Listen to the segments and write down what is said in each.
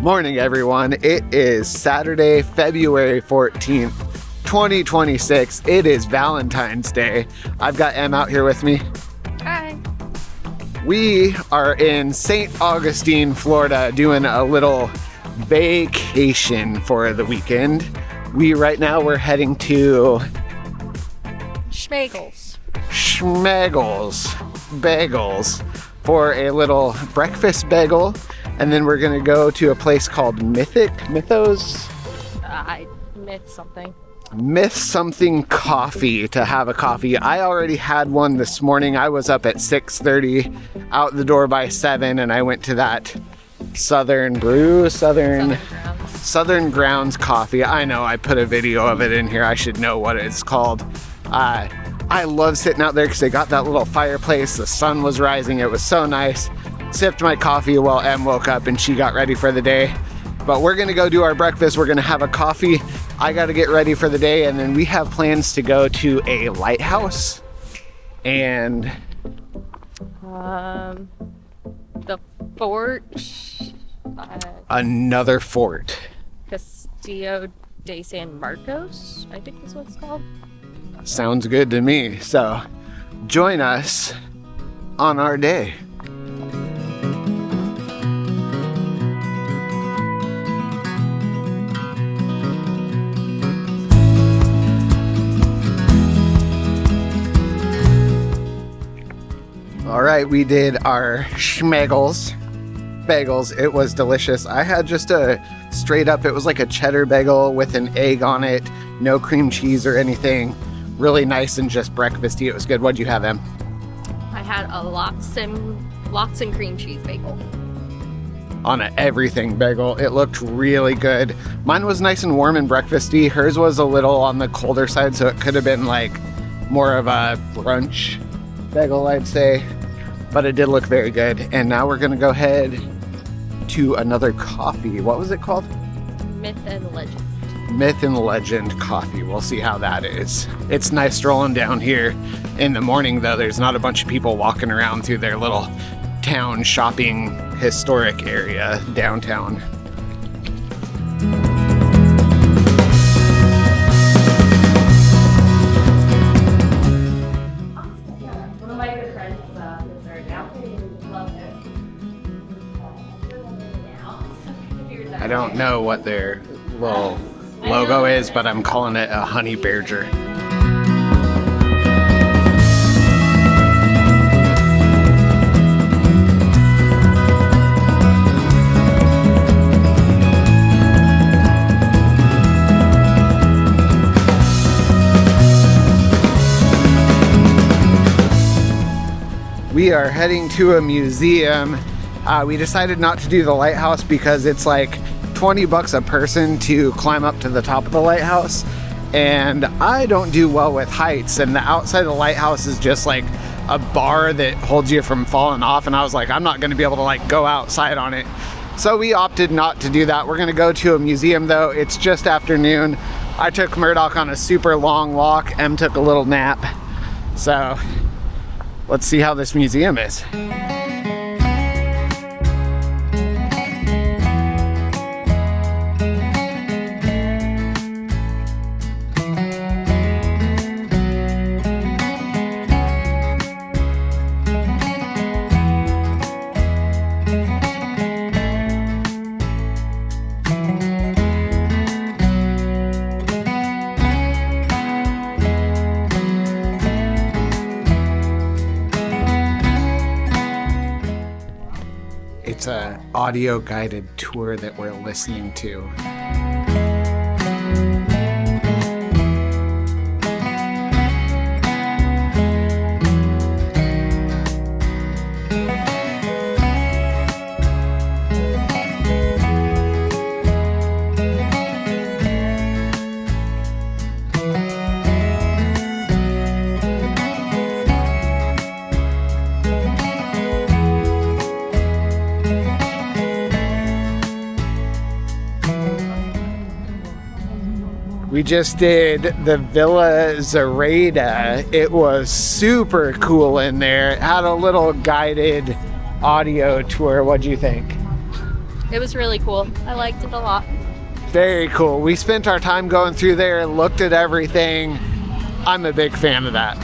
Morning, everyone. It is Saturday, February 14th, 2026. It is Valentine's Day. I've got Em out here with me. Hi. We are in St. Augustine, Florida, doing a little vacation for the weekend. Right now we're heading to Schmagels. Bagels for a little breakfast bagel. And then we're gonna go to a place called Myth something coffee to have a coffee. I already had one this morning. I was up at 6:30, out the door by 7, and I went to that Southern Grounds coffee. I know, I put a video of it in here. I should know what it's called. I love sitting out there because they got that little fireplace. The sun was rising. It was so nice. Sipped my coffee while Em woke up and she got ready for the day. But we're gonna go do our breakfast. We're gonna have a coffee. I gotta get ready for the day, and then we have plans to go to a lighthouse and The fort. another fort. Castillo de San Marcos, I think is what it's called. Sounds good to me. So join us on our day. All right, we did our Schmagels bagels. It was delicious. I had just a straight up, it was like a cheddar bagel with an egg on it, no cream cheese or anything. Really nice and just breakfasty. It was good. What'd you have, Em? I had a lox and cream cheese bagel. On an everything bagel. It looked really good. Mine was nice and warm and breakfasty. Hers was a little on the colder side, so it could have been like more of a brunch bagel, I'd say. But it did look very good. And now we're gonna go ahead to another coffee. What was it called? Myth and Legend coffee. We'll see how that is. It's nice strolling down here in the morning, though. There's not a bunch of people walking around through their little town shopping historic area downtown. One of my good friends lives there now. Love it. I don't know what their little logo is, but I'm calling it a honey badger. We are heading to a museum. We decided not to do the lighthouse because it's like $20 a person to climb up to the top of the lighthouse, and I don't do well with heights, and the outside of the lighthouse is just like a bar that holds you from falling off, and I was like, I'm not going to be able to like go outside on it, so we opted not to do that. We're going to go to a museum though. It's just afternoon. I took Murdoch on a super long walk. Em took a little nap, so let's see how this museum is. It's an audio guided tour that we're listening to. We just did the Villa Zorayda. It was super cool in there. It had a little guided audio tour. What'd you think? It was really cool. I liked it a lot. Very cool. We spent our time going through there, looked at everything. I'm a big fan of that.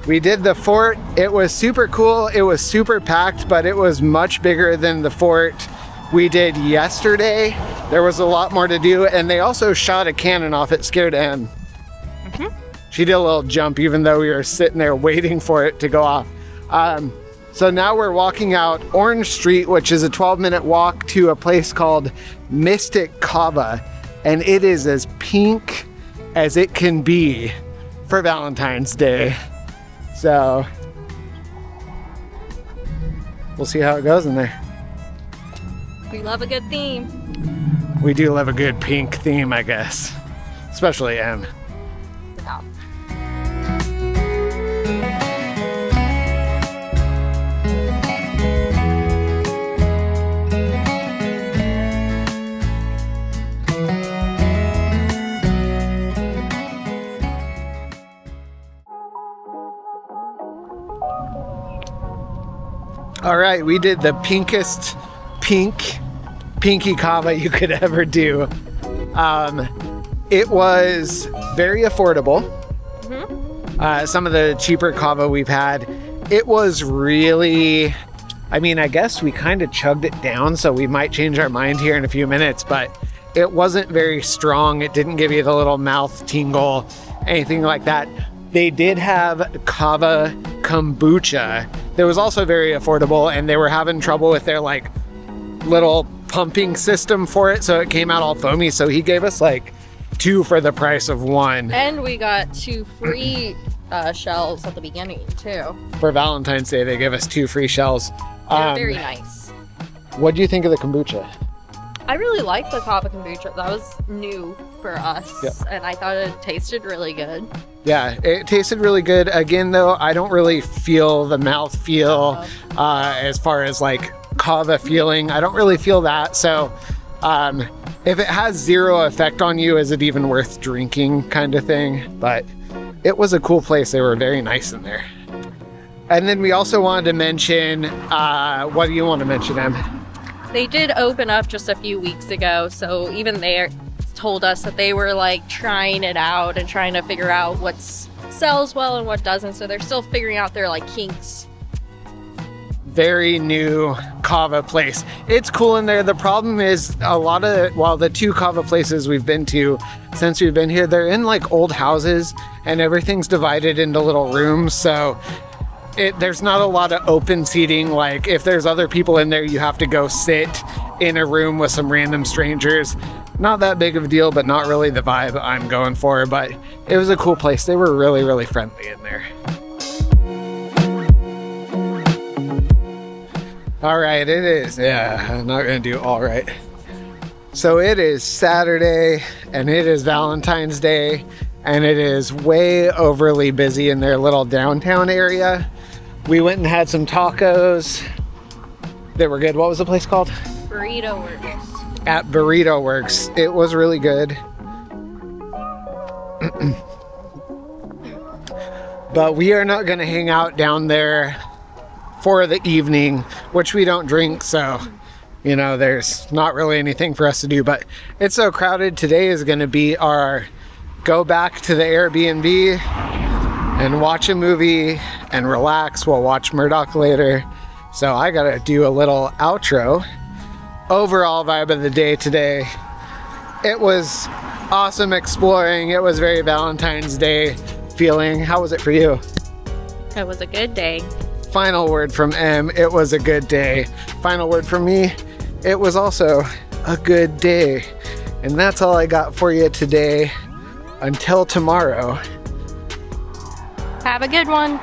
We did the fort. It was super cool. It was super packed, but it was much bigger than the fort we did yesterday. There was a lot more to do, and they also shot a cannon off it. Scared Em. She did a little jump even though we were sitting there waiting for it to go off. So now we're walking out Orange Street, which is a 12-minute walk to a place called Mystic Kava, and it is as pink as it can be for Valentine's Day. So we'll see how it goes in there. We love a good theme. We do love a good pink theme, I guess. Especially Em. Yeah. All right, we did the pinkest pinky kava you could ever do. It was very affordable. Some of the cheaper kava we've had. It was really, I mean, I guess we kind of chugged it down, so we might change our mind here in a few minutes, but it wasn't very strong. It didn't give you the little mouth tingle, anything like that. They did have kava kombucha. That was also very affordable, and they were having trouble with their like little pumping system for it, so it came out all foamy. So he gave us like 2 for the price of 1. And we got 2 free shells at the beginning too. For Valentine's Day, they gave us 2 free shells. They're very nice. What do you think of the kombucha? I really liked the kava kombucha. That was new for us, Yep. and I thought it tasted really good. Yeah, it tasted really good. Again, though, I don't really feel the mouth feel as far as like kava feeling. I don't really feel that. So if it has 0 effect on you, is it even worth drinking kind of thing? But it was a cool place. They were very nice in there. And then we also wanted to mention, what do you want to mention, Em? They did open up just a few weeks ago, so even they told us that they were like trying it out and trying to figure out what sells well and what doesn't. So they're still figuring out their like kinks. Very new kava place. It's cool in there. The problem is the 2 kava places we've been to since we've been here, they're in like old houses and everything's divided into little rooms. So there's not a lot of open seating. Like if there's other people in there, you have to go sit in a room with some random strangers. Not that big of a deal, but not really the vibe I'm going for. But it was a cool place. They were really, really friendly in there. All right, it is. Yeah, I'm not going to do all right. So it is Saturday, and it is Valentine's Day, and it is way overly busy in their little downtown area. We went and had some tacos that were good. What was the place called? Burrito Works. At Burrito Works. It was really good. But we are not going to hang out down there for the evening, which we don't drink, so there's not really anything for us to do. But it's so crowded. Today is going to be our go back to the Airbnb and watch a movie and relax. We'll watch Murdoch later. So I gotta do a little outro. Overall vibe of the day today, it was awesome exploring. It was very Valentine's Day feeling. How was it for you? It was a good day. Final word from M, it was a good day. Final word from me, it was also a good day. And that's all I got for you today. Until tomorrow. Have a good one.